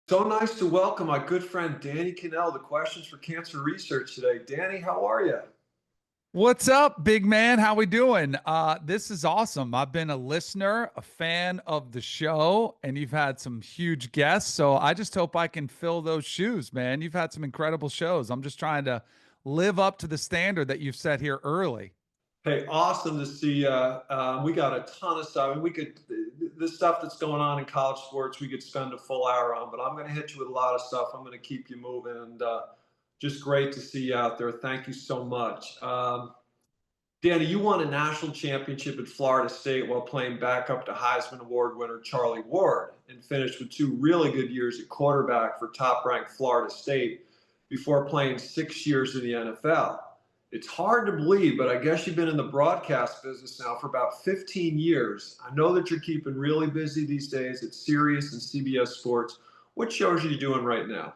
So nice to welcome my good friend Danny Kanell, the Questions for Cancer Research today. Danny, how are you? What's up, big man? How we doing? This is awesome. I've been a listener, a fan of the show, and you've had some huge guests. So I just hope I can fill those shoes, man. You've had some incredible shows. I'm just trying to live up to the standard that you've set here early. Hey, awesome to see you. We got a ton of stuff. We could, the stuff that's going on in college sports, we could spend a full hour on, but I'm going to hit you with a lot of stuff. I'm going to keep you moving and just great to see you out there. Thank you so much. Danny, you won a national championship at Florida State while playing backup to Heisman Award winner Charlie Ward and finished with two really good years at quarterback for top ranked Florida State before playing 6 years in the NFL. It's hard to believe, but I guess you've been in the broadcast business now for about 15 years. I know that you're keeping really busy these days at Sirius and CBS Sports. What shows are you doing right now?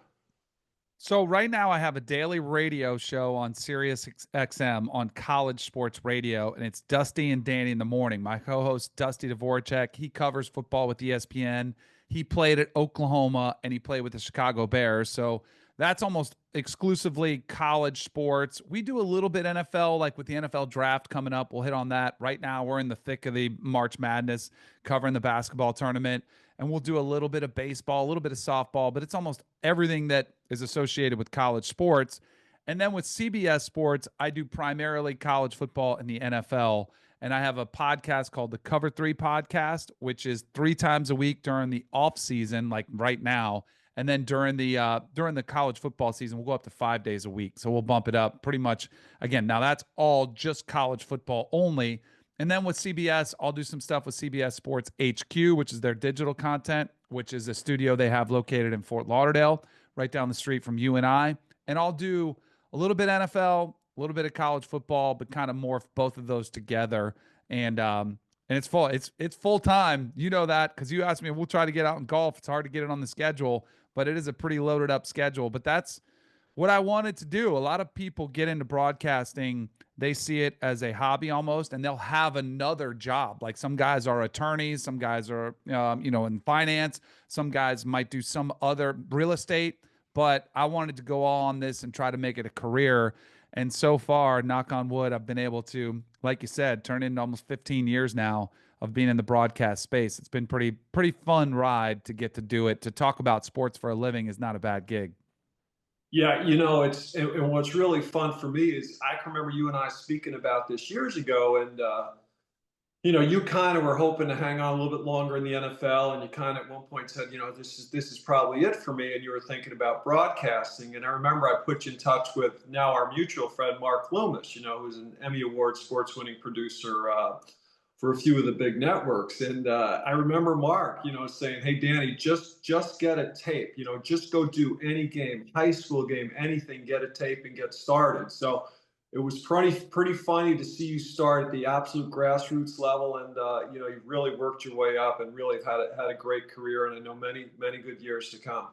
So right now I have a daily radio show on Sirius XM on college sports radio, and it's Dusty and Danny in the morning. My co-host Dusty Dvorak, he covers football with ESPN. He played at Oklahoma and he played with the Chicago Bears. So that's almost exclusively college sports. We do a little bit NFL, like with the NFL draft coming up. We'll hit on that. Right now, we're in the thick of the March Madness, covering the basketball tournament, and we'll do a little bit of baseball, a little bit of softball, but it's almost everything that is associated with college sports. And then with CBS Sports, I do primarily college football and the NFL. And I have a podcast called the Cover Three Podcast, which is 3 times a week during the off season, like right now. And then during the college football season, we'll go up to 5 days a week. So we'll bump it up pretty much again. Now that's all just college football only. And then with CBS, I'll do some stuff with CBS Sports HQ, which is their digital content, which is a studio they have located in Fort Lauderdale, right down the street from you and I. And I'll do a little bit NFL, a little bit of college football, but kind of morph both of those together. And it's full time. You know that because you asked me. We'll try to get out in golf. It's hard to get it on the schedule, but it is a pretty loaded up schedule. But that's what I wanted to do. A lot of people get into broadcasting, they see it as a hobby almost, and they'll have another job. Like some guys are attorneys, some guys are, in finance, some guys might do some other real estate. But I wanted to go all on this and try to make it a career. And so far, knock on wood, I've been able to, like you said, turn into almost 15 years now of being in the broadcast space. It's been pretty fun ride to get to do it. To talk about sports for a living is not a bad gig. Yeah, it's and what's really fun for me is I can remember you and I speaking about this years ago, and you kind of were hoping to hang on a little bit longer in the NFL, and you kind of at one point said, this is probably it for me, and you were thinking about broadcasting. And I remember I put you in touch with now our mutual friend Mark Loomis, who's an Emmy Award sports winning producer for a few of the big networks. And I remember Mark, saying, "Hey, Danny, just get a tape. Just go do any game, high school game, anything. Get a tape and get started." So it was pretty funny to see you start at the absolute grassroots level, and you've really worked your way up and really have had a great career, and I know many good years to come.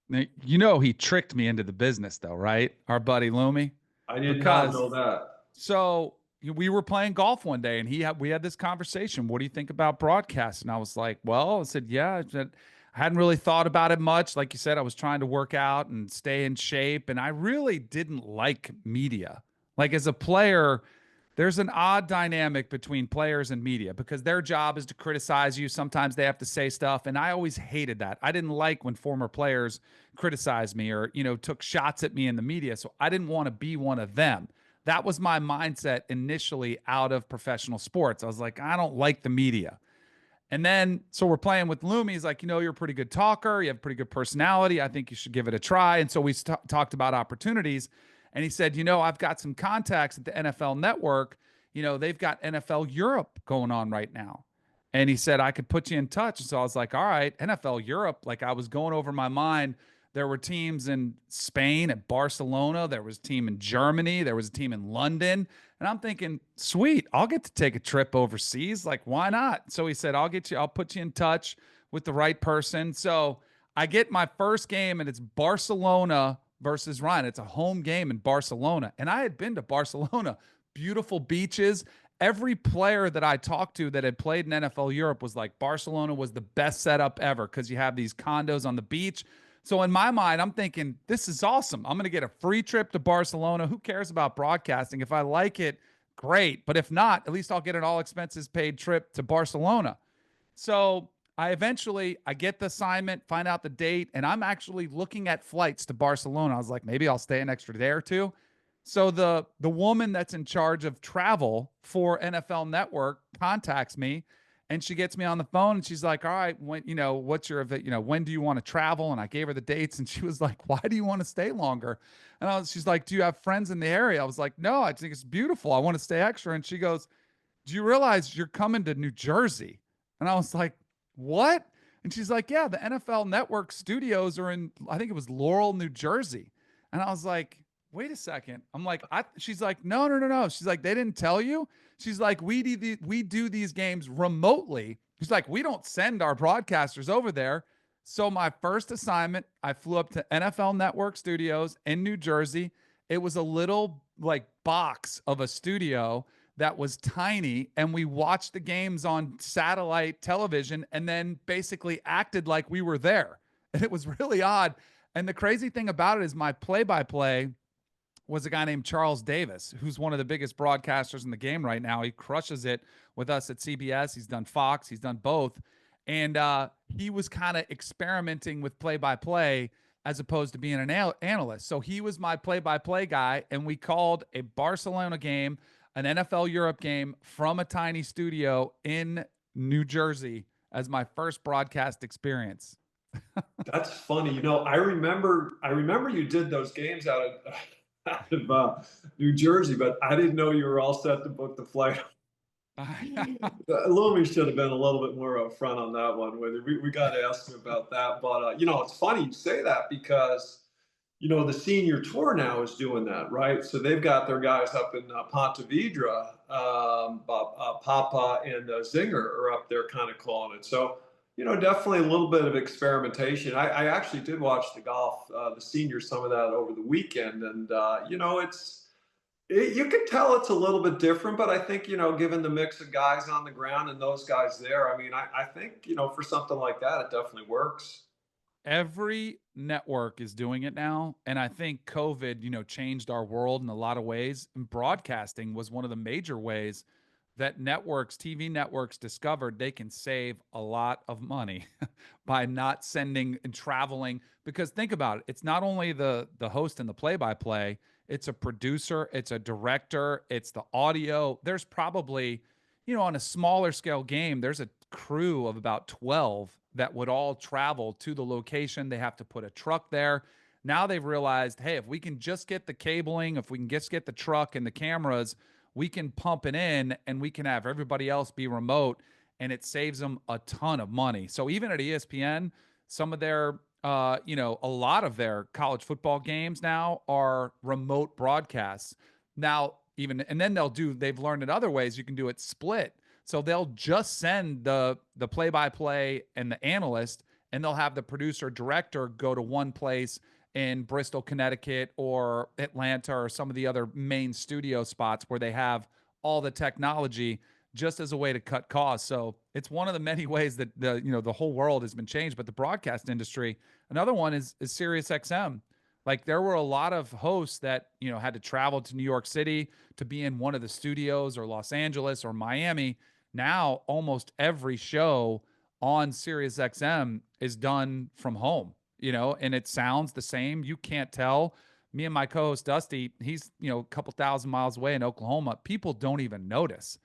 Now, he tricked me into the business though, right? Our buddy Lumi. I did not Because know that. so we were playing golf one day and we had this conversation. What do you think about broadcast? And I was like, well, I said, yeah. I hadn't really thought about it much. Like you said, I was trying to work out and stay in shape, and I really didn't like media. Like as a player, there's an odd dynamic between players and media because their job is to criticize you. Sometimes they have to say stuff. And I always hated that. I didn't like when former players criticized me or, took shots at me in the media. So I didn't want to be one of them. That was my mindset initially out of professional sports. I was like, I don't like the media. And then, so we're playing with Lumi. He's like, you're a pretty good talker. You have a pretty good personality. I think you should give it a try. And so we talked about opportunities. And he said, I've got some contacts at the NFL network. They've got NFL Europe going on right now. And he said, I could put you in touch. So I was like, all right, NFL Europe. Like I was going over my mind. There were teams in Spain at Barcelona. There was a team in Germany. There was a team in London. And I'm thinking, sweet, I'll get to take a trip overseas. Like, why not? So he said, I'll put you in touch with the right person. So I get my first game and it's Barcelona versus Ryan. It's a home game in Barcelona. And I had been to Barcelona, beautiful beaches. Every player that I talked to that had played in NFL Europe was like, Barcelona was the best setup ever because you have these condos on the beach. So in my mind, I'm thinking, this is awesome. I'm going to get a free trip to Barcelona. Who cares about broadcasting? If I like it, great. But if not, at least I'll get an all expenses paid trip to Barcelona. So I get the assignment, find out the date, and I'm actually looking at flights to Barcelona. I was like, maybe I'll stay an extra day or two. So the woman that's in charge of travel for NFL Network contacts me, and she gets me on the phone, and she's like, all right, when, what's your, when do you want to travel? And I gave her the dates, and she was like, why do you want to stay longer? And she's like, do you have friends in the area? I was like, no, I think it's beautiful. I want to stay extra. And she goes, do you realize you're coming to New Jersey? And I was like, what? And she's like, yeah, the NFL Network studios are in, I think it was Laurel, New Jersey. And I was like, wait a second. I'm like, she's like, no, no, no, no. She's like, they didn't tell you. She's like, we do these games remotely. She's like, we don't send our broadcasters over there. So my first assignment, I flew up to NFL Network Studios in New Jersey. It was a little like box of a studio that was tiny, and we watched the games on satellite television and then basically acted like we were there. And it was really odd. And the crazy thing about it is my play-by-play was a guy named Charles Davis, who's one of the biggest broadcasters in the game right now. He crushes it with us at CBS. He's done Fox, he's done both. And he was kind of experimenting with play by play as opposed to being an analyst. So he was my play by play guy. And we called a Barcelona game, an NFL Europe game from a tiny studio in New Jersey as my first broadcast experience. That's funny. I remember you did those games out of out of New Jersey, but I didn't know you were all set to book the flight. Louis should have been a little bit more upfront on that one. Whether we got to ask him about that, but it's funny you say that because the senior tour now is doing that, right? So they've got their guys up in Ponte Vedra, Papa and Zinger are up there kind of calling it. So, definitely a little bit of experimentation. I actually did watch the golf, the seniors, some of that over the weekend. And, you can tell it's a little bit different, but I think, given the mix of guys on the ground and those guys there, I mean, I think, for something like that, it definitely works. Every network is doing it now, and I think COVID changed our world in a lot of ways, and broadcasting was one of the major ways that TV networks discovered they can save a lot of money by not sending and traveling. Because think about it, it's not only the host and the play by play, it's a producer, it's a director, it's the audio. There's probably, on a smaller scale game, there's a crew of about 12 that would all travel to the location. They have to put a truck there. Now they've realized, hey, if we can just get the cabling, if we can just get the truck and the cameras, we can pump it in and we can have everybody else be remote, and it saves them a ton of money. So even at ESPN, some of their a lot of their college football games now are remote broadcasts. Now, even and then they've learned in other ways you can do it split. So they'll just send the play by play and the analyst, and they'll have the producer director go to one place in Bristol, Connecticut, or Atlanta, or some of the other main studio spots where they have all the technology, just as a way to cut costs. So it's one of the many ways that the whole world has been changed. But the broadcast industry, another one is Sirius XM. Like there were a lot of hosts that had to travel to New York City to be in one of the studios, or Los Angeles or Miami. Now almost every show on Sirius XM is done from home, and it sounds the same. You can't tell. Me and my co-host Dusty, he's a couple thousand miles away in Oklahoma. People don't even notice,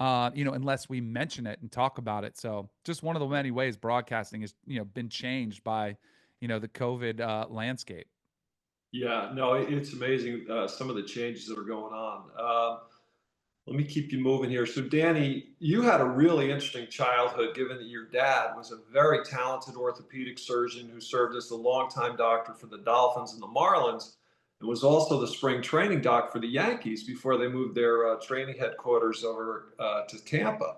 unless we mention it and talk about it. So just one of the many ways broadcasting has been changed by the COVID landscape. Yeah, no, it's amazing, some of the changes that are going on. Let me keep you moving here. So, Danny, you had a really interesting childhood, given that your dad was a very talented orthopedic surgeon who served as the longtime doctor for the Dolphins and the Marlins, and was also the spring training doc for the Yankees before they moved their training headquarters over to Tampa.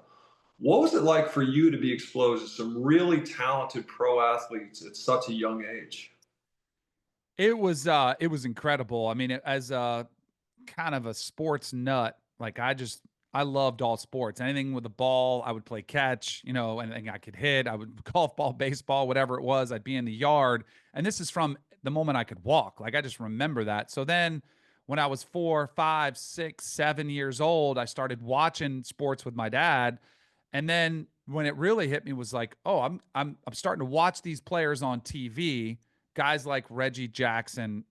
What was it like for you to be exposed to some really talented pro athletes at such a young age? It was incredible. I mean, as a kind of a sports nut, like I loved all sports. Anything with a ball, I would play catch, anything I could hit. I would golf ball, baseball, whatever it was. I'd be in the yard. And this is from the moment I could walk. Like I just remember that. So then when I was 4, 5, 6, 7 years old, I started watching sports with my dad. And then when it really hit me was like, oh, I'm starting to watch these players on TV, guys like Reggie Jackson,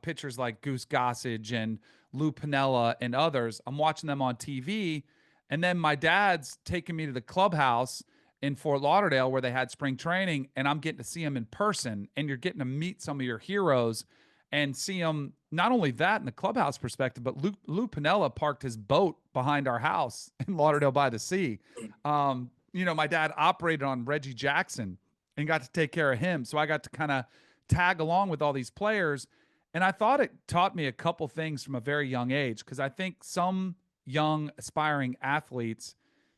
pitchers like Goose Gossage and Lou Piniella and others. I'm watching them on TV. And then my dad's taking me to the clubhouse in Fort Lauderdale where they had spring training, and I'm getting to see them in person. And you're getting to meet some of your heroes and see them. Not only that in the clubhouse perspective, but Lou Piniella parked his boat behind our house in Lauderdale by the Sea. My dad operated on Reggie Jackson and got to take care of him. So I got to kind of tag along with all these players. And I thought it taught me a couple things from a very young age, because I think some young aspiring athletes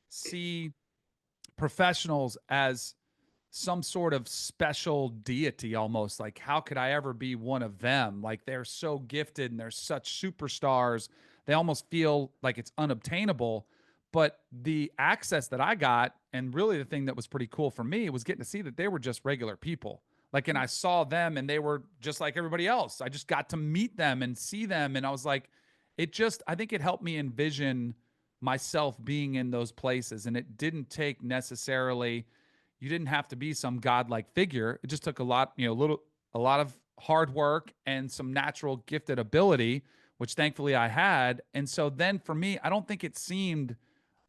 see professionals as some sort of special deity almost. Like, how could I ever be one of them? Like, they're so gifted and they're such superstars. They almost feel like it's unobtainable. But the access that I got, and really the thing that was pretty cool for me, was getting to see that they were just regular people. Like, and I saw them and they were just like everybody else. I just got to meet them and see them. And I was like, I think it helped me envision myself being in those places. And it didn't take necessarily, you didn't have to be some godlike figure. It just took a lot of hard work and some natural gifted ability, which thankfully I had. And so then for me, I don't think it seemed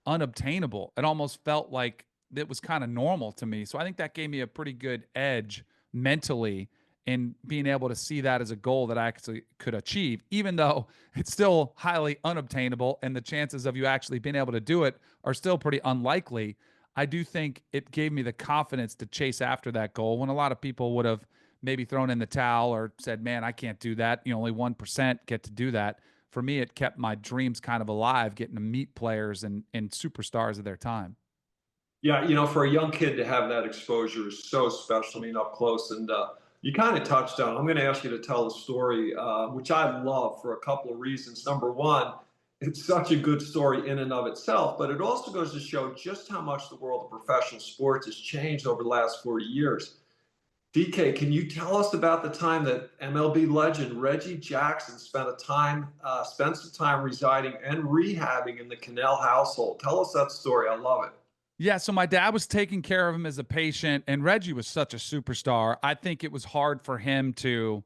unobtainable. It almost felt like it was kind of normal to me. So I think that gave me a pretty good edge mentally in being able to see that as a goal that I actually could achieve, even though it's still highly unobtainable and the chances of you actually being able to do it are still pretty unlikely. I do think it gave me the confidence to chase after that goal when a lot of people would have maybe thrown in the towel or said, man, I can't do that. Only 1% get to do that. For me, it kept my dreams kind of alive, getting to meet players and superstars of their time. Yeah, for a young kid to have that exposure is so special. I mean, up close, and you kind of touched on. I'm going to ask you to tell a story, which I love for a couple of reasons. Number one, it's such a good story in and of itself, but it also goes to show just how much the world of professional sports has changed over the last 40 years. DK, can you tell us about the time that MLB legend Reggie Jackson spent some time residing and rehabbing in the Kanell household? Tell us that story. I love it. Yeah, so my dad was taking care of him as a patient, and Reggie was such a superstar. I think it was hard for him to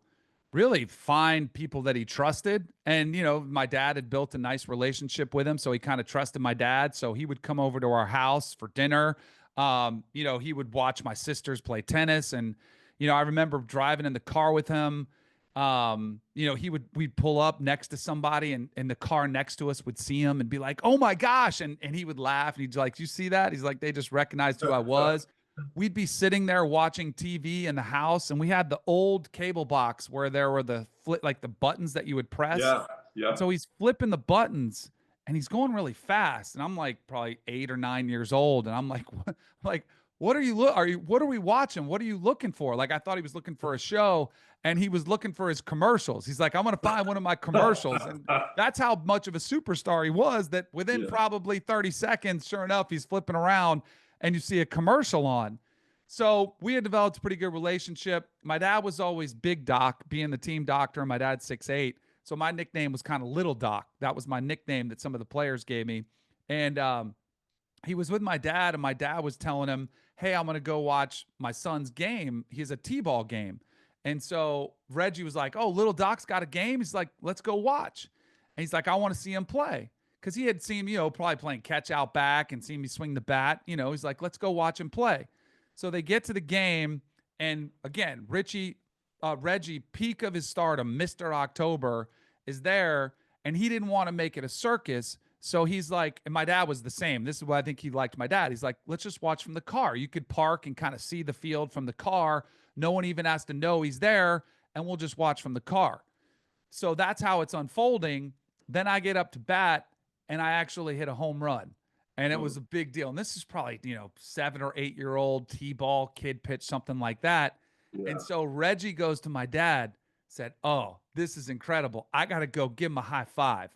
really find people that he trusted. And, my dad had built a nice relationship with him, so he kind of trusted my dad. So he would come over to our house for dinner. He would watch my sisters play tennis. And, I remember driving in the car with him. We'd pull up next to somebody and the car next to us would see him and be like, oh my gosh. And he would laugh and he'd like, you see that? He's like, they just recognized who I was. We'd be sitting there watching TV in the house, and we had the old cable box where there were the like the buttons that you would press. Yeah, And yeah. so he's flipping the buttons and he's going really fast. And I'm like probably 8 or 9 years old. And I'm like, what are you what are we watching? What are you looking for? Like, I thought he was looking for a show and he was looking for his commercials. He's like, I'm going to find one of my commercials. And that's how much of a superstar he was, that within Yeah. probably 30 seconds, sure enough, he's flipping around and you see a commercial on. So we had developed a pretty good relationship. My dad was always Big Doc, being the team doctor, and my dad's 6'8". So my nickname was kind of Little Doc. That was my nickname that some of the players gave me. And he was with my dad, and my dad was telling him, hey, I'm going to go watch my son's game. He has a T-ball game. And so Reggie was like, oh, Little Doc's got a game. He's like, let's go watch. And he's like, I want to see him play. Because he had seen, probably playing catch out back and seen me swing the bat. He's like, let's go watch him play. So they get to the game. And again, Reggie, peak of his stardom, Mr. October, is there. And he didn't want to make it a circus. So he's like, and my dad was the same. This is why I think he liked my dad. He's like, let's just watch from the car. You could park and kind of see the field from the car. No one even has to know he's there, and we'll just watch from the car. So that's how it's unfolding. Then I get up to bat, and I actually hit a home run. And it was a big deal. And this is probably, 7 or 8 year old T-ball kid pitch, something like that. Yeah. And so Reggie goes to my dad, said, oh, this is incredible. I got to go give him a high five.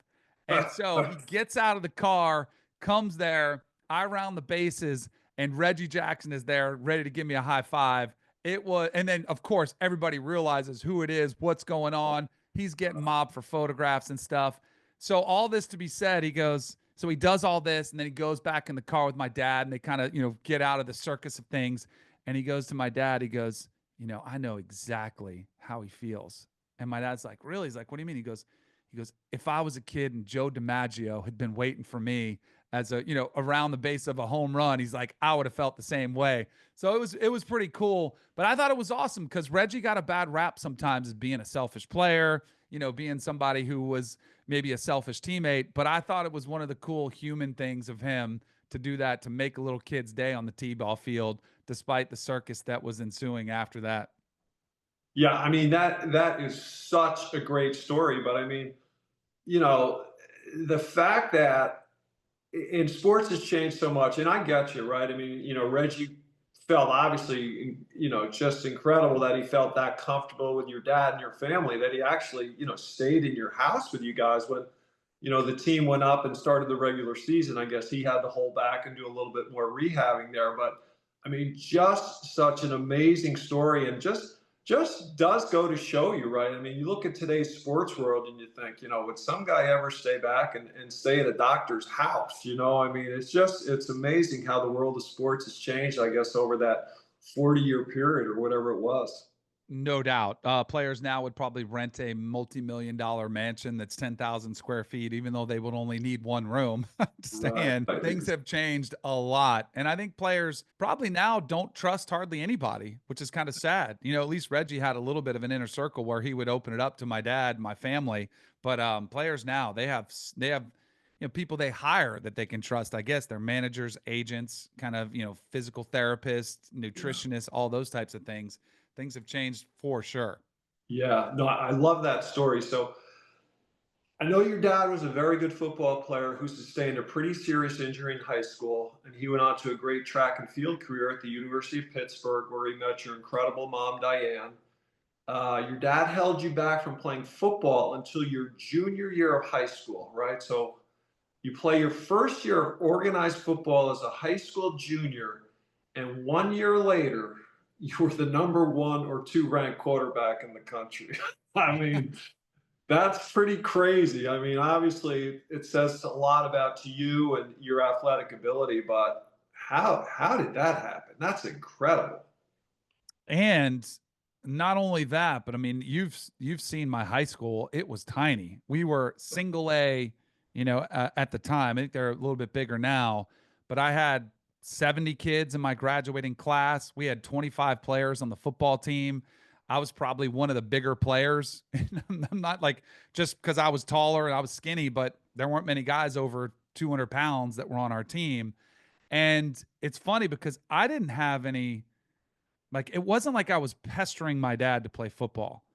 And so he gets out of the car, comes there, I round the bases, and Reggie Jackson is there ready to give me a high five. It was, and then of course everybody realizes who it is, what's going on. He's getting mobbed for photographs and stuff. So all this to be said, he goes, so he does all this, and then he goes back in the car with my dad, and they kind of, get out of the circus of things. And he goes to my dad, he goes, I know exactly how he feels. And my dad's like, really? He's like, what do you mean? He goes, if I was a kid and Joe DiMaggio had been waiting for me as a, around the base of a home run, he's like, I would have felt the same way. So it was pretty cool. But I thought it was awesome because Reggie got a bad rap sometimes as being a selfish player, being somebody who was maybe a selfish teammate. But I thought it was one of the cool human things of him to do that, to make a little kid's day on the T-ball field, despite the circus that was ensuing after that. Yeah, I mean that is such a great story, but I mean, you know, the fact that in sports has changed so much, and I get you, right? I mean, Reggie felt obviously, just incredible that he felt that comfortable with your dad and your family that he actually, stayed in your house with you guys when, the team went up and started the regular season. I guess he had to hold back and do a little bit more rehabbing there, but I mean, just such an amazing story, and just does go to show you, right? I mean, you look at today's sports world and you think, would some guy ever stay back and stay at a doctor's house? I mean, it's amazing how the world of sports has changed, I guess, over that 40-year period or whatever it was. No doubt. Players now would probably rent a multi-million-dollar mansion that's 10,000 square feet, even though they would only need one room to stay Right. in. Things have changed a lot. And I think players probably now don't trust hardly anybody, which is kind of sad. At least Reggie had a little bit of an inner circle where he would open it up to my dad, my family. But players now, they have people they hire that they can trust. I guess they're managers, agents, kind of, physical therapists, Yeah. nutritionists, all those types of things. Things have changed for sure. Yeah. No, I love that story. So I know your dad was a very good football player who sustained a pretty serious injury in high school, and he went on to a great track and field career at the University of Pittsburgh, where he met your incredible mom, Diane. Your dad held you back from playing football until your junior year of high school, right? So you play your first year of organized football as a high school junior, and 1 year later, you were the number one or two ranked quarterback in the country. I mean, that's pretty crazy. I mean, obviously, it says a lot about to you and your athletic ability, but how did that happen? That's incredible. And not only that, but I mean, you've seen my high school. It was tiny. We were single A, at the time. I think they're a little bit bigger now, but I had 70 kids in my graduating class. We had 25 players on the football team. I was probably one of the bigger players. I'm not like just because I was taller and I was skinny, but there weren't many guys over 200 pounds that were on our team. And it's funny because I didn't have any, like, it wasn't like I was pestering my dad to play football.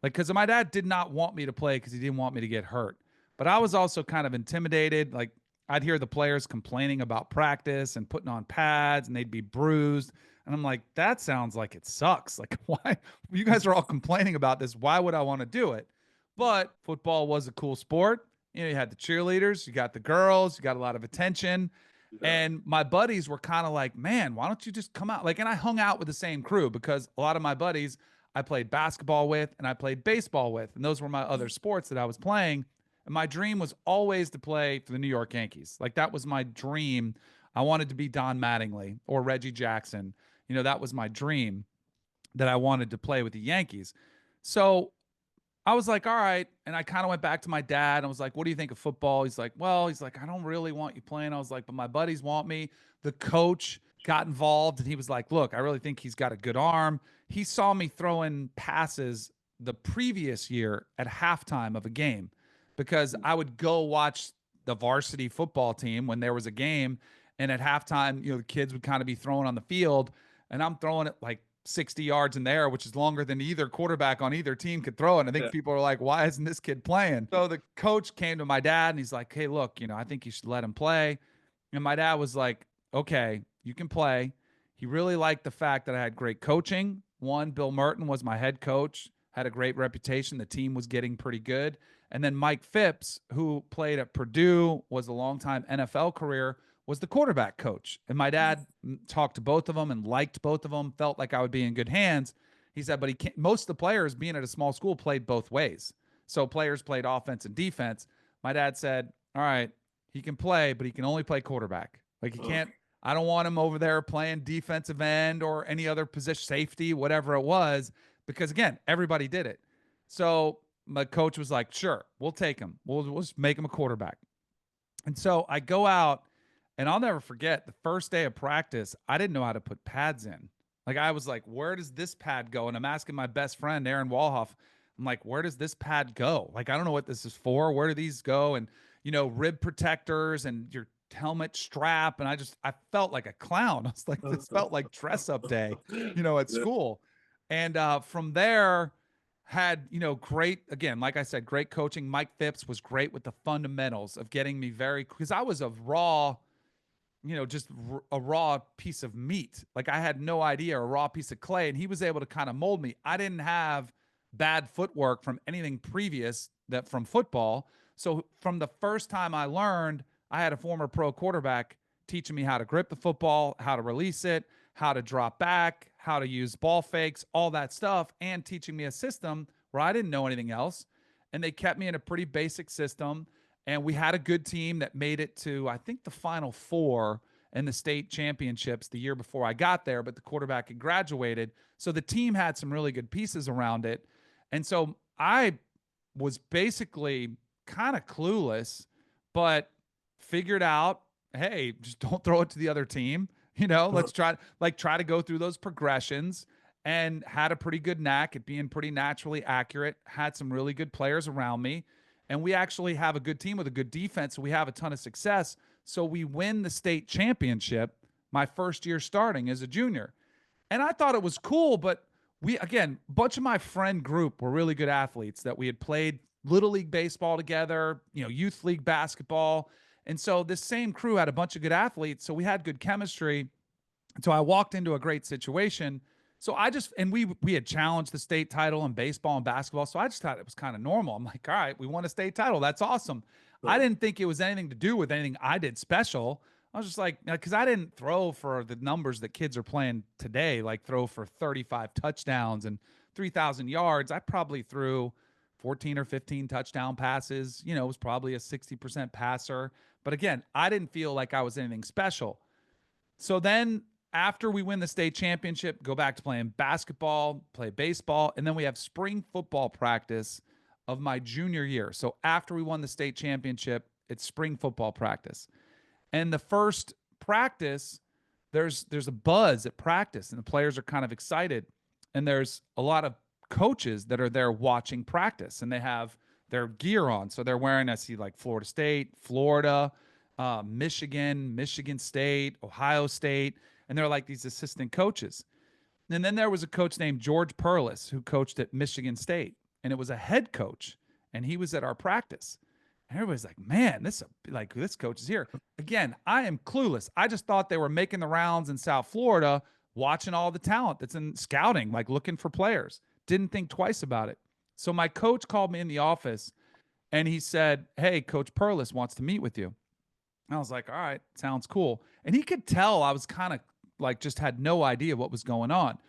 Like, because my dad did not want me to play because he didn't want me to get hurt. But I was also kind of intimidated. Like, I'd hear the players complaining about practice and putting on pads and they'd be bruised. And I'm like, that sounds like it sucks. Like, why? You guys are all complaining about this. Why would I want to do it? But football was a cool sport. You had the cheerleaders, you got the girls, you got a lot of attention. Yeah. And my buddies were kind of like, man, why don't you just come out? Like, and I hung out with the same crew because a lot of my buddies I played basketball with and I played baseball with. And those were my other sports that I was playing. And my dream was always to play for the New York Yankees. Like, that was my dream. I wanted to be Don Mattingly or Reggie Jackson. That was my dream, that I wanted to play with the Yankees. So I was like, all right. And I kind of went back to my dad and was like, what do you think of football? He's like, well, I don't really want you playing. I was like, but my buddies want me. The coach got involved and he was like, look, I really think he's got a good arm. He saw me throwing passes the previous year at halftime of a game because I would go watch the varsity football team when there was a game. And at halftime, the kids would kind of be throwing on the field and I'm throwing it like 60 yards in the air, which is longer than either quarterback on either team could throw. And I think Yeah. people are like, why isn't this kid playing? So the coach came to my dad and he's like, hey, look, I think you should let him play. And my dad was like, okay, you can play. He really liked the fact that I had great coaching. One, Bill Merton was my head coach, had a great reputation. The team was getting pretty good. And then Mike Phipps, who played at Purdue, was a longtime NFL career, was the quarterback coach. And my dad talked to both of them and liked both of them, felt like I would be in good hands. He said, but he can't, most of the players being at a small school played both ways. So players played offense and defense. My dad said, all right, he can play, but he can only play quarterback. Like he Okay. can't, I don't want him over there playing defensive end or any other position, safety, whatever it was, because again, everybody did it. So my coach was like, sure, we'll take him. We'll just make him a quarterback. And so I go out, and I'll never forget the first day of practice, I didn't know how to put pads in. Like I was like, where does this pad go? And I'm asking my best friend, Aaron Walhoff, I'm like, where does this pad go? Like, I don't know what this is for. Where do these go? And, rib protectors and your helmet strap. And I felt like a clown. I was like, this felt like dress up day, at Yeah. school. And from there, had great, again, like I said, great coaching. Mike Phipps was great with the fundamentals of getting me very, because I was a raw, just a raw piece of meat. Like I had no idea, a raw piece of clay, and he was able to kind of mold me. I didn't have bad footwork from anything previous that from football. So from the first time I learned, I had a former pro quarterback teaching me how to grip the football, how to release it, how to drop back, how to use ball fakes, all that stuff, and teaching me a system where I didn't know anything else. And they kept me in a pretty basic system. And we had a good team that made it to, I think, the Final Four in the state championships the year before I got there, but the quarterback had graduated. So the team had some really good pieces around it. And so I was basically kind of clueless, but figured out, hey, just don't throw it to the other team. Let's try to go through those progressions, and had a pretty good knack at being pretty naturally accurate, had some really good players around me. And we actually have a good team with a good defense. So we have a ton of success. So we win the state championship my first year starting as a junior. And I thought it was cool, but again, a bunch of my friend group were really good athletes that we had played little league baseball together, youth league basketball. And so this same crew had a bunch of good athletes. So we had good chemistry. And so I walked into a great situation. So we had challenged the state title in baseball and basketball. So I just thought it was kind of normal. I'm like, all right, we won a state title. That's awesome. I didn't think it was anything to do with anything I did special. I was just like, because I didn't throw for the numbers that kids are playing today, like throw for 35 touchdowns and 3,000 yards. I probably threw 14 or 15 touchdown passes. Was probably a 60% passer. But again, I didn't feel like I was anything special. So then after we win the state championship, go back to playing basketball, play baseball, and then we have spring football practice of my junior year. So after we won the state championship, it's spring football practice. And the first practice, there's a buzz at practice, and the players are kind of excited. And there's a lot of coaches that are there watching practice, and they have their gear on. So they're wearing, I see like Florida State, Florida, Michigan State, Ohio State, and they're like these assistant coaches. And then there was a coach named George Perlis who coached at Michigan State, and it was a head coach, and he was at our practice. And everybody's like, man, this coach is here. Again, I am clueless. I just thought they were making the rounds in South Florida, watching all the talent that's in scouting, like looking for players. Didn't think twice about it. So my coach called me in the office, and he said, hey, Coach Perlis wants to meet with you. And I was like, all right, sounds cool. And he could tell I was kind of like just had no idea what was going on.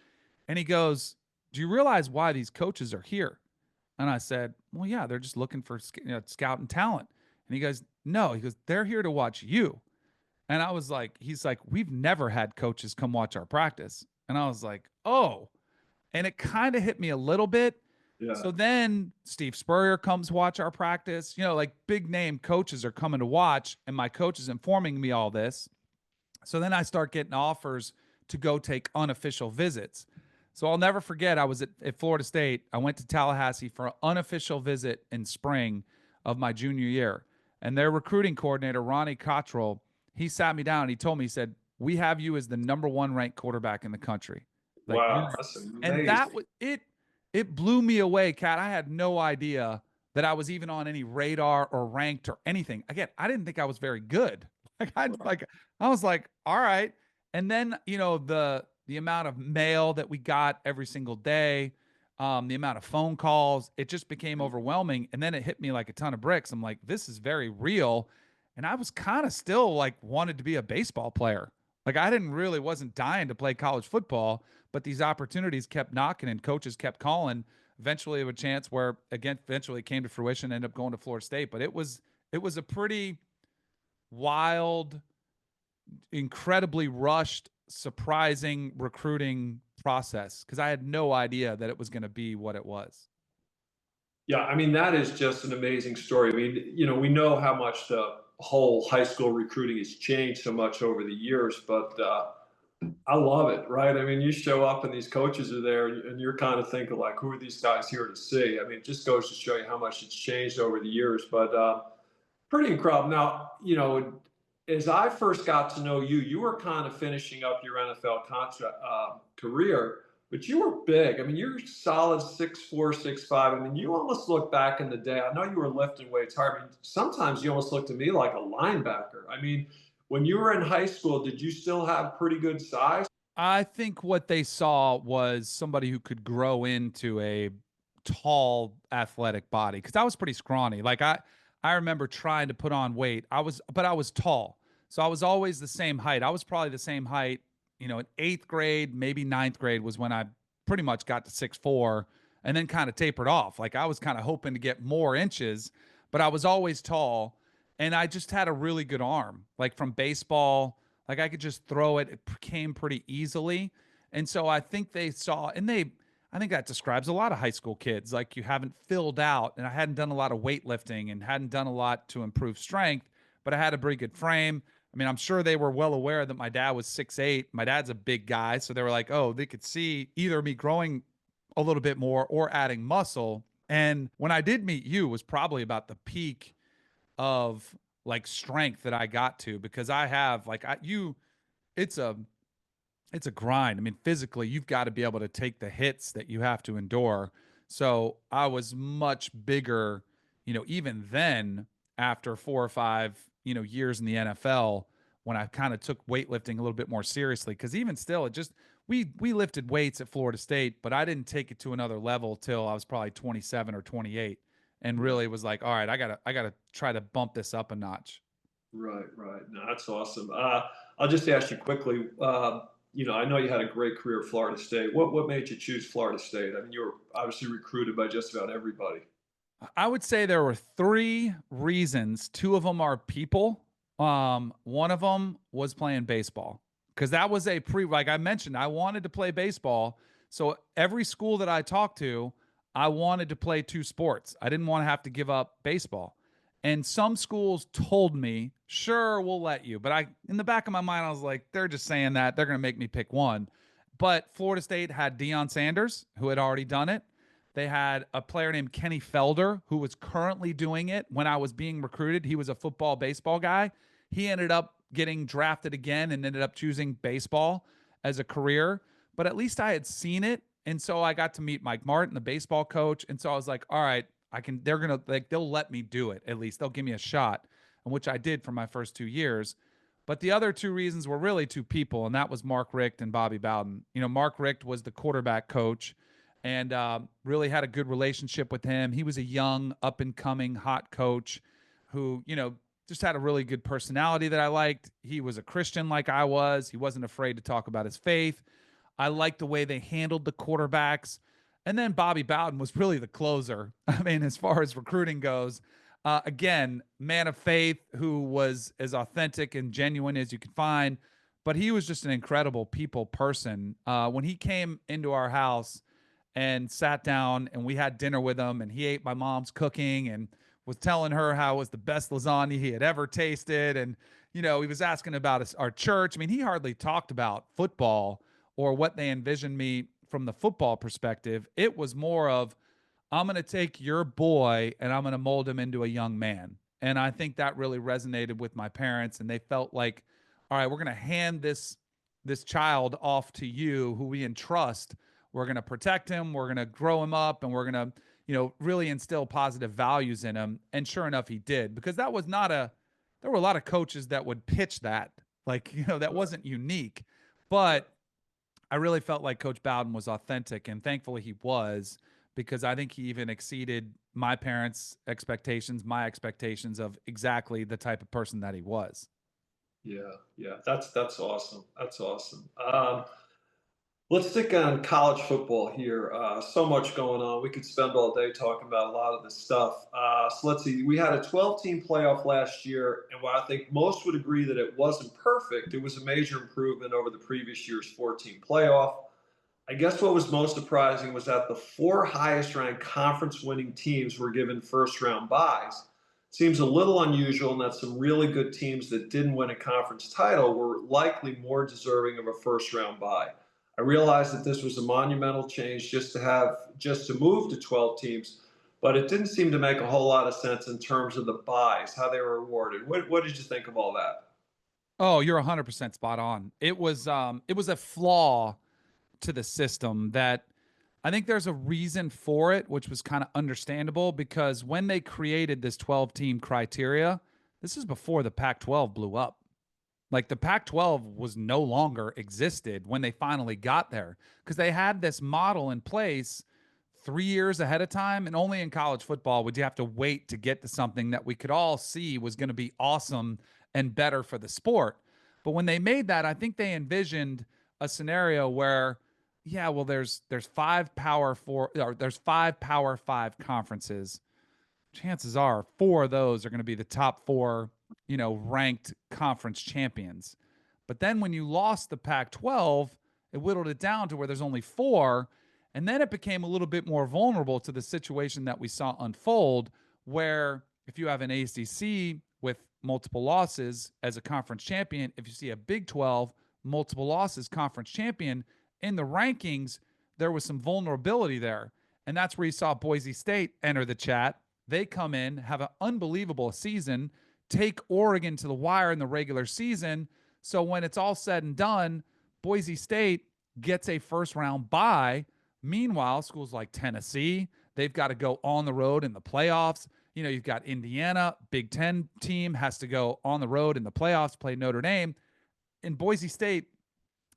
And he goes, do you realize why these coaches are here? And I said, well, yeah, they're just looking for scouting talent. And he goes, no, he goes, they're here to watch you. And I was like, he's like, we've never had coaches come watch our practice. And I was like, oh, and it kind of hit me a little bit. Yeah. So then Steve Spurrier comes watch our practice. Like big name coaches are coming to watch, and my coach is informing me all this. So then I start getting offers to go take unofficial visits. So I'll never forget, I was at Florida State. I went to Tallahassee for an unofficial visit in spring of my junior year. And their recruiting coordinator, Ronnie Cottrell, he sat me down and he told me, he said, we have you as the number one ranked quarterback in the country. Like Wow, you're, that's and amazing. that was it blew me away, Kat. I had no idea that I was even on any radar or ranked or anything. Again, I didn't think I was very good. I was like, all right. And then, the amount of mail that we got every single day, the amount of phone calls, it just became overwhelming. And then it hit me like a ton of bricks. I'm like, this is very real. And I was kind of still like wanted to be a baseball player. Like I didn't really wasn't dying to play college football, but these opportunities kept knocking and coaches kept calling. Eventually, a chance where again, eventually it came to fruition, ended up going to Florida State. But it was a pretty wild, incredibly rushed, surprising recruiting process because I had no idea that it was going to be what it was. Yeah, I mean, that is just an amazing story. I mean, we know how much the whole high school recruiting has changed so much over the years, but I love it, right? I mean, you show up and these coaches are there, and you're kind of thinking like, who are these guys here to see? I mean, it just goes to show you how much it's changed over the years. But pretty incredible. Now, as I first got to know you, you were kind of finishing up your NFL contract career, but you were big. I mean, you're solid 6'4", 6'5". I mean, you almost look back in the day. I know you were lifting weights hard. I mean, sometimes you almost looked to me like a linebacker. I mean, when you were in high school, did you still have pretty good size? I think what they saw was somebody who could grow into a tall, athletic body because I was pretty scrawny. Like I remember trying to put on weight. But I was tall, so I was always the same height. I was probably the same height, in eighth grade, maybe ninth grade was when I pretty much got to 6'4", and then kind of tapered off. Like I was kind of hoping to get more inches, but I was always tall, and I just had a really good arm, like from baseball. Like I could just throw it. It came pretty easily. And so I think they saw, I think that describes a lot of high school kids. Like you haven't filled out, and I hadn't done a lot of weightlifting and hadn't done a lot to improve strength, but I had a pretty good frame. I mean, I'm sure they were well aware that my dad was 6'8". My dad's a big guy. So they were like, oh, they could see either me growing a little bit more or adding muscle. And when I did meet you, was probably about the peak of like strength that I got to because I have like it's a it's a grind. I mean, physically, you've got to be able to take the hits that you have to endure. So I was much bigger, even then after 4 or 5, years in the NFL when I kind of took weightlifting a little bit more seriously. Cause even still, it just, we lifted weights at Florida State, but I didn't take it to another level till I was probably 27 or 28 and Yeah. really was like, all right, I gotta try to bump this up a notch. Right, right. No, that's awesome. I'll just ask you quickly. I know you had a great career at Florida State. What made you choose Florida State? I mean, you were obviously recruited by just about everybody. I would say there were three reasons. Two of them are people. One of them was playing baseball because that was like I mentioned, I wanted to play baseball. So every school that I talked to, I wanted to play two sports. I didn't want to have to give up baseball. And some schools told me, sure, we'll let you. But in the back of my mind, I was like, they're just saying that. They're going to make me pick one. But Florida State had Deion Sanders, who had already done it. They had a player named Kenny Felder, who was currently doing it when I was being recruited. He was a football, baseball guy. He ended up getting drafted again and ended up choosing baseball as a career. But at least I had seen it. And so I got to meet Mike Martin, the baseball coach. And so I was like, all right, they'll let me do it. At least they'll give me a shot, and which I did for my first 2 years. But the other two reasons were really two people, and that was Mark Richt and Bobby Bowden. Mark Richt was the quarterback coach and really had a good relationship with him. He was a young, up and coming, hot coach who, just had a really good personality that I liked. He was a Christian like I was. He wasn't afraid to talk about his faith. I liked the way they handled the quarterbacks. And then Bobby Bowden was really the closer. I mean, as far as recruiting goes, again, man of faith who was as authentic and genuine as you could find, but he was just an incredible people person. When he came into our house and sat down and we had dinner with him and he ate my mom's cooking and was telling her how it was the best lasagna he had ever tasted. And, he was asking about our church. I mean, he hardly talked about football or what they envisioned me from the football perspective. It was more of, I'm going to take your boy and I'm going to mold him into a young man. And I think that really resonated with my parents, and they felt like, all right, we're going to hand this child off to you who we entrust. We're going to protect him, we're going to grow him up, and we're going to, really instill positive values in him. And sure enough, he did, because there were a lot of coaches that would pitch that, like, that Right. wasn't unique. But I really felt like Coach Bowden was authentic, and thankfully he was, because I think he even exceeded my parents' expectations, my expectations of exactly the type of person that he was. Yeah, yeah, that's awesome. That's awesome. Let's stick on college football here. So much going on. We could spend all day talking about a lot of this stuff. So let's see. We had a 12-team playoff last year, and while I think most would agree that it wasn't perfect, it was a major improvement over the previous year's 14 playoff. I guess what was most surprising was that the four highest ranked conference winning teams were given first round byes. Seems a little unusual in that some really good teams that didn't win a conference title were likely more deserving of a first round bye. I realized that this was a monumental change just to move to 12 teams, but it didn't seem to make a whole lot of sense in terms of the buys, how they were awarded. What did you think of all that? Oh, you're 100% spot on. It was a flaw to the system that I think there's a reason for it, which was kind of understandable, because when they created this 12 team criteria, this is before the Pac 12 blew up. Like the Pac 12 was no longer existed when they finally got there, because they had this model in place 3 years ahead of time. And only in college football would you have to wait to get to something that we could all see was going to be awesome and better for the sport. But when they made that, I think they envisioned a scenario where, yeah, well, there's five power four, or there's five power five conferences. Chances are four of those are going to be the top four, ranked conference champions. But then when you lost the Pac 12, it whittled it down to where there's only four. And then it became a little bit more vulnerable to the situation that we saw unfold, where if you have an ACC with multiple losses as a conference champion, if you see a Big 12 multiple losses conference champion in the rankings, there was some vulnerability there. And that's where you saw Boise State enter the chat. They come in, have an unbelievable season, take Oregon to the wire in the regular season. So when it's all said and done, Boise State gets a first round bye. Meanwhile, schools like Tennessee, they've got to go on the road in the playoffs. You've got Indiana, Big Ten team has to go on the road in the playoffs, play Notre Dame. And Boise State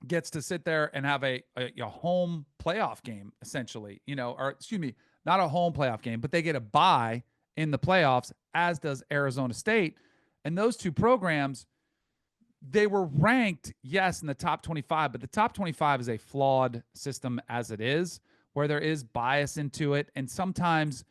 gets to sit there and have a home playoff game, essentially, or excuse me, not a home playoff game, but they get a bye in the playoffs, as does Arizona State. And those two programs, they were ranked, yes, in the top 25, but the top 25 is a flawed system as it is, where there is bias into it. And sometimes,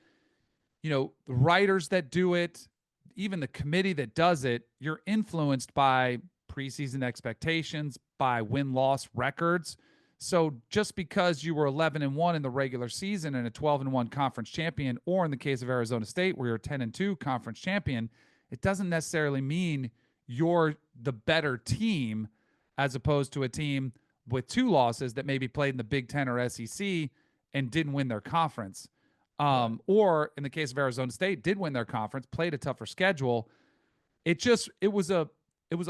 the writers that do it, even the committee that does it, you're influenced by preseason expectations, by win-loss records. So just because you were 11-1 in the regular season and a 12-1 conference champion, or in the case of Arizona State, where you're 10-2 conference champion, it doesn't necessarily mean you're the better team, as opposed to a team with two losses that maybe played in the Big Ten or SEC and didn't win their conference. Or in the case of Arizona State, did win their conference, played a tougher schedule. It was a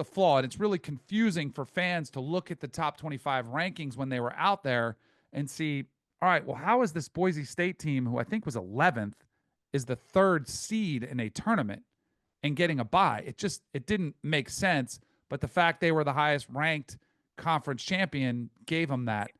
flaw, and it's really confusing for fans to look at the top 25 rankings when they were out there and see, all right, well, how is this Boise State team, who I think was 11th, is the third seed in a tournament and getting a bye? It didn't make sense, but the fact they were the highest ranked conference champion gave them that.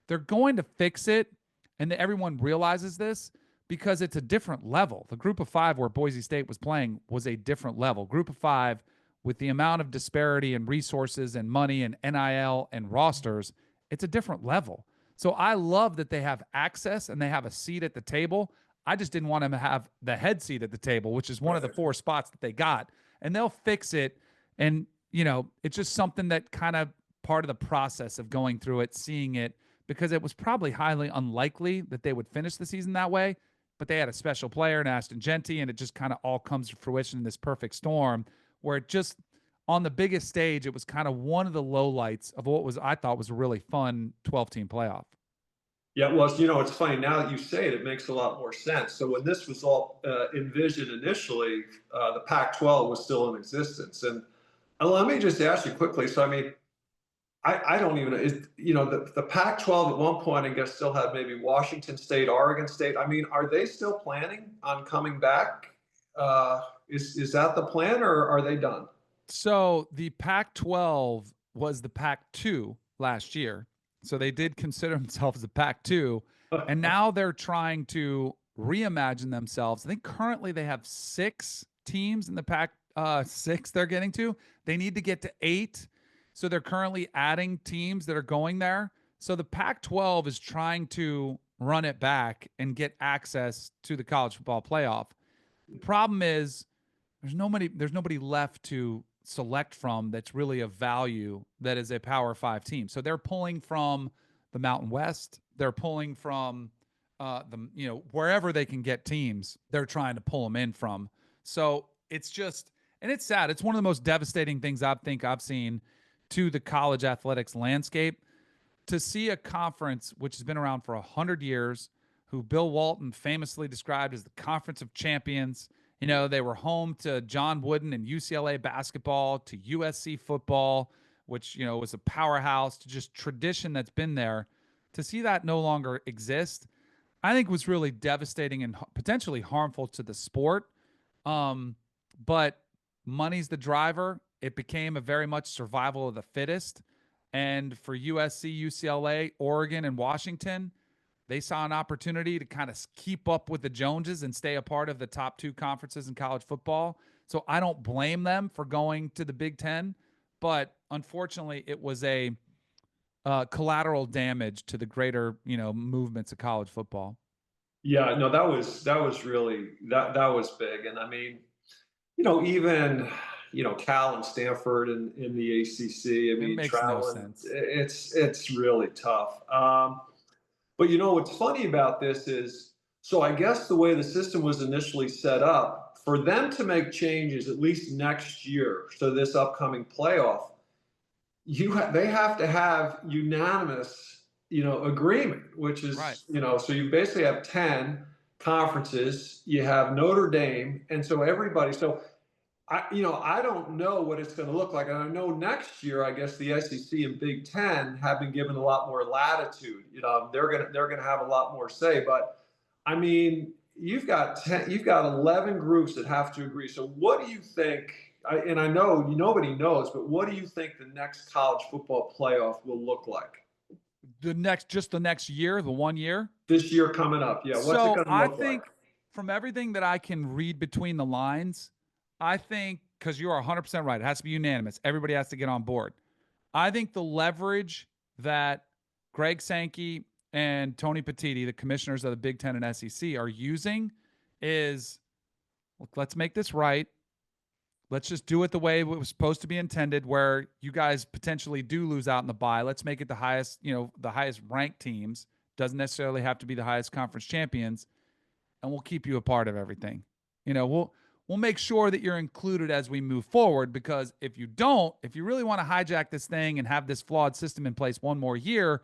They're going to fix it, and everyone realizes this, because it's a different level. The group of five where Boise State was playing was a different level. Group of five, with the amount of disparity in resources and money and NIL and rosters, it's a different level. So I love that they have access and they have a seat at the table. I just didn't want them to have the head seat at the table, which is one of the four spots that they got. And they'll fix it. And, it's just something that kind of part of the process of going through it, seeing it, because it was probably highly unlikely that they would finish the season that way. But they had a special player in Ashton Genty, and it just kind of all comes to fruition in this perfect storm, where it just, on the biggest stage, it was kind of one of the lowlights of what I thought was a really fun 12-team playoff. Yeah, well, it's funny now that you say it, it makes a lot more sense. So when this was all envisioned initially, the Pac-12 was still in existence. And let me just ask you quickly. So, I mean, I don't even the Pac-12 at one point, I guess, still had maybe Washington State, Oregon State. I mean, are they still planning on coming back? Is that the plan, or are they done? So the Pac 12 was the Pac 2 last year. So they did consider themselves a Pac-2, and now they're trying to reimagine themselves. I think currently they have 6 teams in the Pac-6 they're getting to. They need to get to 8. So they're currently adding teams that are going there. So the Pac-12 is trying to run it back and get access to the college football playoff. The problem is there's nobody left to select from that's really of value that is a Power 5 team. So they're pulling from the Mountain West. They're pulling from wherever they can get teams. They're trying to pull them in from. So it's just, and it's sad. It's one of the most devastating things I think I've seen to the college athletics landscape, to see a conference which has been around for 100 years, who Bill Walton famously described as the Conference of Champions. They were home to John Wooden and UCLA basketball, to USC football, which, was a powerhouse, to just tradition that's been there. To see that no longer exist, I think was really devastating and potentially harmful to the sport. But money's the driver. It became a very much survival of the fittest. And for USC, UCLA, Oregon, and Washington, they saw an opportunity to kind of keep up with the Joneses and stay a part of the top 2 conferences in college football. So I don't blame them for going to the Big Ten, but unfortunately, it was a collateral damage to the greater, movements of college football. Yeah, no, that was really that was big. And I mean, even Cal and Stanford in the ACC. I It mean, makes no traveling, sense. it's really tough. But what's funny about this is, so I guess the way the system was initially set up, for them to make changes at least next year, so this upcoming playoff, they have to have unanimous, agreement, which Right. is, so you basically have 10 conferences, you have Notre Dame, and so everybody, so I don't know what it's going to look like. And I know next year, I guess the SEC and Big Ten have been given a lot more latitude. They're gonna have a lot more say. But I mean, you've got 11 groups that have to agree. So what do you think? And I know nobody knows, but what do you think the next college football playoff will look like The next year, the 1 year. this year coming up? Yeah, what's it So going to I look like? think from everything that I can read between the lines, I think, because you are 100% right, it has to be unanimous. Everybody has to get on board. I think the leverage that Greg Sankey and Tony Petitti, the commissioners of the Big Ten and SEC, are using is, look, let's make this right. Let's just do it the way it was supposed to be intended, where you guys potentially do lose out in the bye. Let's make it the highest ranked teams. Doesn't necessarily have to be the highest conference champions, and we'll keep you a part of everything. We'll make sure that you're included as we move forward, because if you really want to hijack this thing and have this flawed system in place one more year,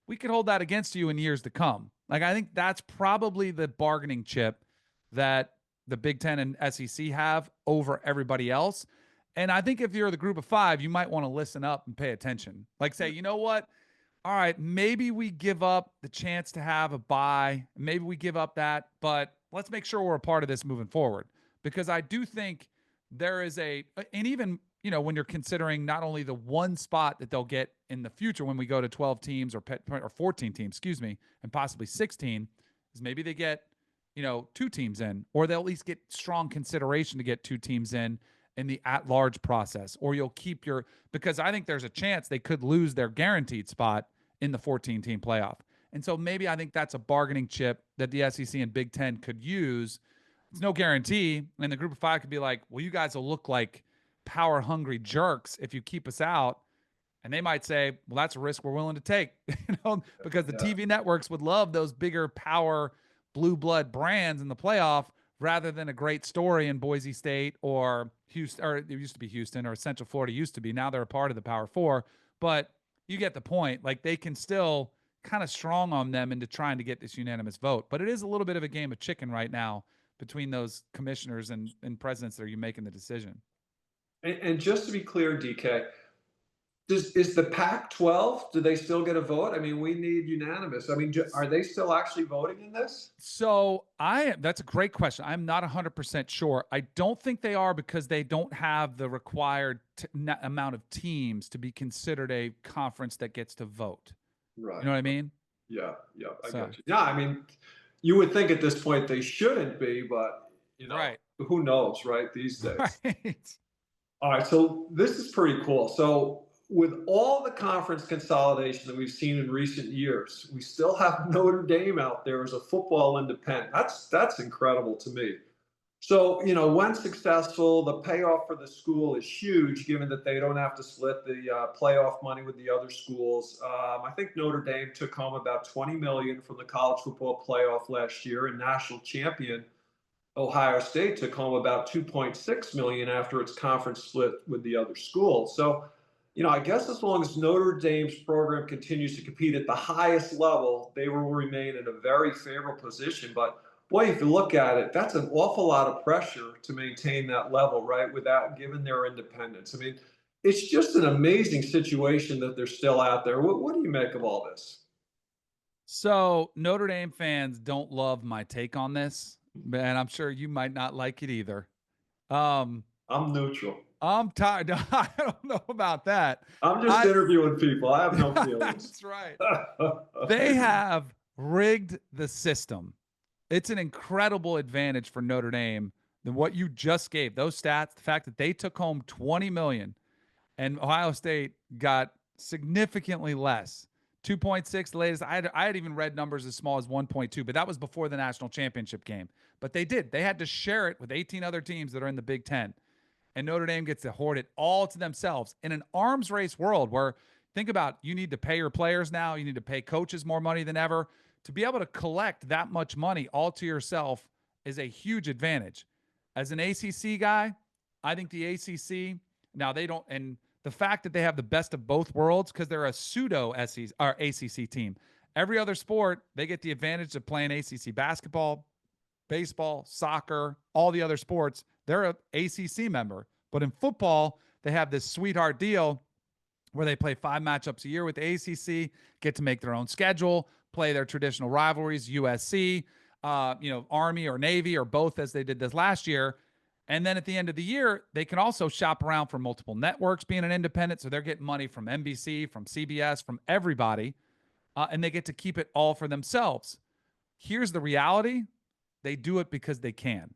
we could hold that against you in years to come. Like, I think that's probably the bargaining chip that the Big Ten and SEC have over everybody else. And I think if you're the group of 5, you might want to listen up and pay attention. Like, say, you know what? All right, maybe we give up the chance to have a bye. Maybe we give up that, but let's make sure we're a part of this moving forward. Because I do think there is and even, when you're considering not only the one spot that they'll get in the future when we go to 12 teams or 14 teams, and possibly 16, is maybe they get, 2 teams in, or they'll at least get strong consideration to get 2 teams in the at-large process, or you'll keep because I think there's a chance they could lose their guaranteed spot in the 14-team playoff. And so maybe I think that's a bargaining chip that the SEC and Big Ten could use. It's no guarantee. And the group of 5 could be like, well, you guys will look like power-hungry jerks if you keep us out. And they might say, well, that's a risk we're willing to take, because the TV networks would love those bigger power blue blood brands in the playoff rather than a great story in Boise State or Houston, or it used to be Houston, or Central Florida used to be. Now they're a part of the Power 4. But you get the point. Like, they can still kind of strong on them into trying to get this unanimous vote. But it is a little bit of a game of chicken right now between those commissioners and presidents that are making the decision. And just to be clear, DK, is the Pac-12? Do they still get a vote? I mean, we need unanimous. I mean, are they still actually voting in this? So that's a great question. I'm not 100% sure. I don't think they are, because they don't have the required amount of teams to be considered a conference that gets to vote. Right. You know what I mean? Yeah. Yeah. I So, get you. Yeah. I mean, you would think at this point they shouldn't be, but right. who knows, right? These days. Right. All right, so this is pretty cool. So, with all the conference consolidation that we've seen in recent years, we still have Notre Dame out there as a football independent. That's incredible to me. So, when successful, the payoff for the school is huge, given that they don't have to split the playoff money with the other schools. I think Notre Dame took home about 20 million from the college football playoff last year, and national champion Ohio State took home about 2.6 million after its conference split with the other schools. So, I guess as long as Notre Dame's program continues to compete at the highest level, they will remain in a very favorable position. But boy, if you look at it, that's an awful lot of pressure to maintain that level, right? Without given their independence. I mean, it's just an amazing situation that they're still out there. What do you make of all this? So Notre Dame fans don't love my take on this, and I'm sure you might not like it either. Um, I'm neutral. I'm tired. I don't know about that. I'm just I interviewing people. I have no feelings. That's right. They have rigged the system. It's an incredible advantage for Notre Dame than what you just gave. Those stats, the fact that they took home 20 million and Ohio State got significantly less. 2.6 the latest. I had even read numbers as small as 1.2, but that was before the national championship game. But they did. They had to share it with 18 other teams that are in the Big Ten. And Notre Dame gets to hoard it all to themselves in an arms race world where, think about, you need to pay your players now, you need to pay coaches more money than ever. To be able to collect that much money all to yourself is a huge advantage. As an ACC guy, I think the ACC, now they don't, and the fact that they have the best of both worlds because they're a pseudo SEC or ACC team. Every other sport, they get the advantage of playing ACC basketball, baseball, soccer, all the other sports. They're a ACC member. But in football, they have this sweetheart deal where they play 5 matchups a year with the ACC, get to make their own schedule, play their traditional rivalries, USC, Army or Navy or both as they did this last year. And then at the end of the year, they can also shop around for multiple networks being an independent. So they're getting money from NBC, from CBS, from everybody, and they get to keep it all for themselves. Here's the reality: they do it because they can.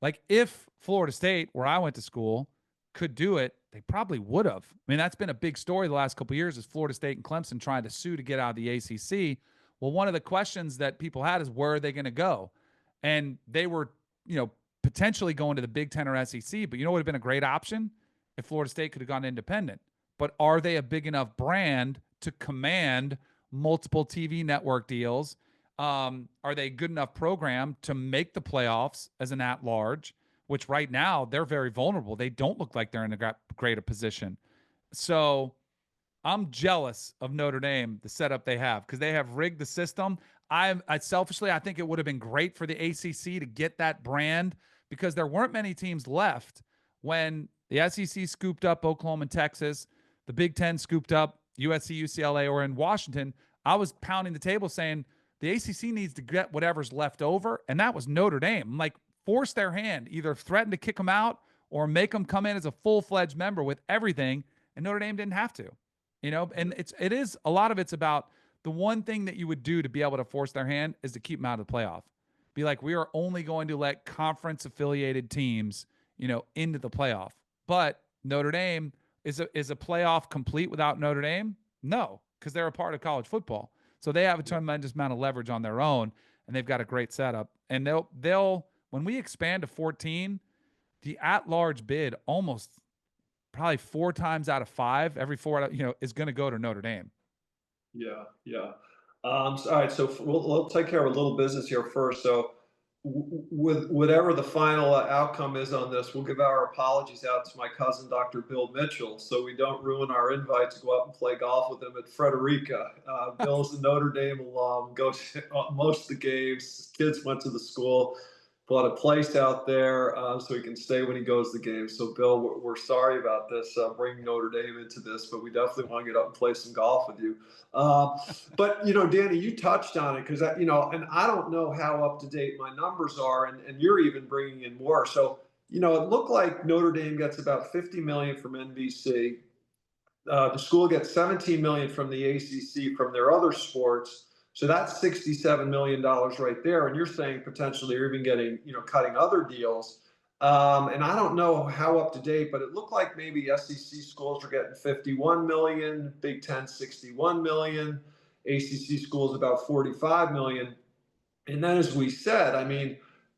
Like if Florida State, where I went to school, could do it, they probably would have. I mean, that's been a big story the last couple of years is Florida State and Clemson trying to sue to get out of the ACC. Well, one of the questions that people had is where are they going to go? And they were, potentially going to the Big Ten or SEC, but you know what would have been a great option? If Florida State could have gone independent. But are they a big enough brand to command multiple TV network deals? Are they a good enough program to make the playoffs as an at-large, which right now they're very vulnerable. They don't look like they're in a great a position. So I'm jealous of Notre Dame, the setup they have, because they have rigged the system. I selfishly, I think it would have been great for the ACC to get that brand because there weren't many teams left when the SEC scooped up Oklahoma and Texas, the Big Ten scooped up USC, UCLA, or in Washington. I was pounding the table saying the ACC needs to get whatever's left over, and that was Notre Dame. I'm like, force their hand, either threaten to kick them out or make them come in as a full-fledged member with everything, and Notre Dame didn't have to. And it is a lot of it's about the one thing that you would do to be able to force their hand is to keep them out of the playoff. Be like, we are only going to let conference affiliated teams, into the playoff. But Notre Dame is a playoff complete without Notre Dame? No, because they're a part of college football. So they have a tremendous amount of leverage on their own, and they've got a great setup. And they'll when we expand to 14, the at-large bid almost probably 4 times out of 5, every 4, is going to go to Notre Dame. Yeah, yeah. All right, so we'll take care of a little business here first. So, with whatever the final outcome is on this, we'll give our apologies out to my cousin, Dr. Bill Mitchell, so we don't ruin our invite to go out and play golf with him at Frederica. Bill's a Notre Dame alum, goes to most of the games. His kids went to the school. Bought a place out there so he can stay when he goes to the game. So, Bill, we're sorry about this, bringing Notre Dame into this, but we definitely want to get up and play some golf with you. But, Danny, you touched on it because, and I don't know how up to date my numbers are, and you're even bringing in more. So, it looked like Notre Dame gets about $50 million from NBC. the school gets 17 million from the ACC from their other sports. So that's $67 million right there. And you're saying potentially you're even getting, cutting other deals. And I don't know how up to date, but it looked like maybe SEC schools are getting 51 million, Big Ten 61 million, ACC schools about 45 million. And then, as we said, I mean,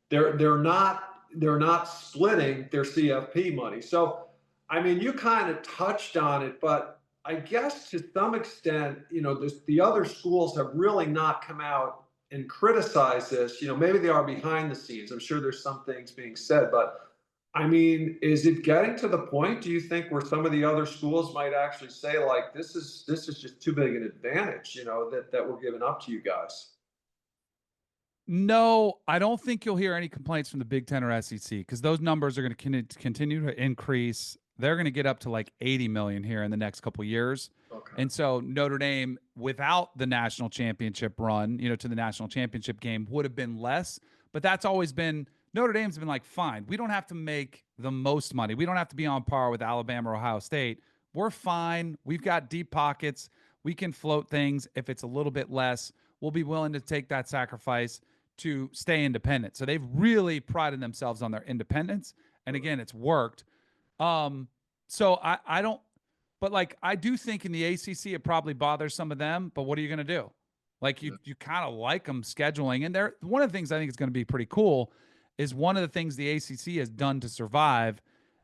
they're not splitting their CFP money. So, I mean, you kind of touched on it, but I guess to some extent, the other schools have really not come out and criticized this. Maybe they are behind the scenes. I'm sure there's some things being said, but I mean, is it getting to the point, do you think, where some of the other schools might actually say, like, this is just too big an advantage, that we're giving up to you guys? No, I don't think you'll hear any complaints from the Big Ten or SEC because those numbers are going to continue to increase. They're going to get up to like 80 million here in the next couple years. Okay. And so Notre Dame, without the national championship run, to the national championship game, would have been less. But that's always been Notre Dame's been like, fine, we don't have to make the most money. We don't have to be on par with Alabama or Ohio State. We're fine. We've got deep pockets. We can float things. If it's a little bit less, we'll be willing to take that sacrifice to stay independent. So they've really prided themselves on their independence. And again, it's worked. So I don't, but like I do think in the ACC it probably bothers some of them. But what are you going to do? Like you kind of like them scheduling, and they're one of the things I think is going to be pretty cool is one of the things the ACC has done to survive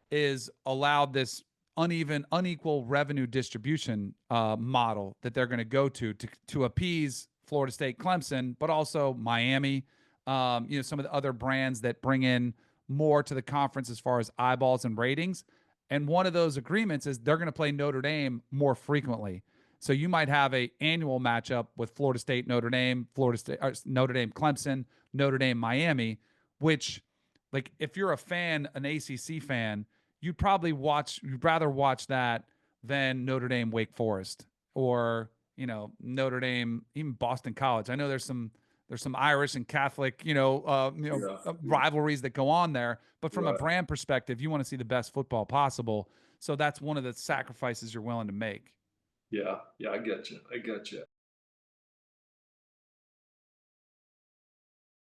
is allowed this unequal revenue distribution model that they're going to go to appease Florida State, Clemson, but also Miami. Some of the other brands that bring in more to the conference as far as eyeballs and ratings. And one of those agreements is they're going to play Notre Dame more frequently. So you might have a annual matchup with Florida State, Notre Dame, Notre Dame, Clemson, Notre Dame, Miami, which, like, if you're a fan, an ACC fan, you'd rather watch that than Notre Dame, Wake Forest, or Notre Dame, even Boston College. I know there's some Irish and Catholic, Yeah. rivalries that go on there. But from a Right. brand perspective, you want to see the best football possible. So that's one of the sacrifices you're willing to make. Yeah. Yeah. I get you. I get you.